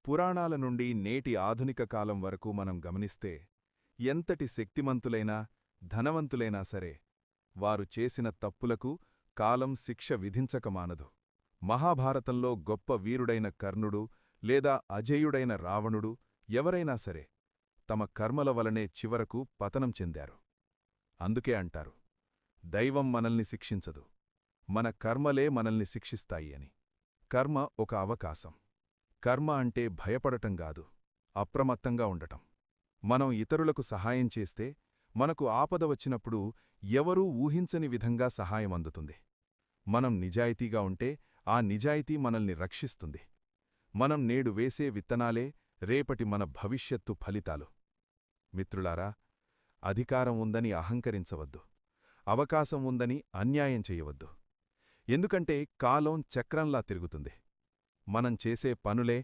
పురాణాల నుండి నేటి ఆధునిక కాలం వరకు మనం గమనిస్తే ఎంతటి శక్తిమంతులైనా ధనవంతులైనా సరే వారు చేసిన తప్పులకు కాలం శిక్ష విధించకమానదు. మహాభారతంలో గొప్ప వీరుడైన కర్ణుడు లేదా అజేయుడైన రావణుడు ఎవరైనా సరే తమ కర్మల వలనే చివరకు పతనం చెందారు. అందుకే అంటారు, దైవం మనల్ని శిక్షించదు, మన కర్మలే మనల్ని శిక్షిస్తాయి అని. కర్మ ఒక అవకాశం. కర్మ అంటే భయపడటం గాదు, అప్రమత్తంగా ఉండటం. మనం ఇతరులకు సహాయం చేస్తే మనకు ఆపద వచ్చినప్పుడు ఎవరూ ఊహించని విధంగా సహాయం అందుతుంది. మనం నిజాయితీగా ఉంటే ఆ నిజాయితీ మనల్ని రక్షిస్తుంది. మనం నేడు వేసే విత్తనాలే రేపటి మన భవిష్యత్తు ఫలితాలు. మిత్రులారా, అధికారం ఉందని అహంకరించవద్దు, అవకాశం ఉందని అన్యాయం చేయవద్దు. ఎందుకంటే కాలం చక్రంలా తిరుగుతుంది. మనం చేసే పనులే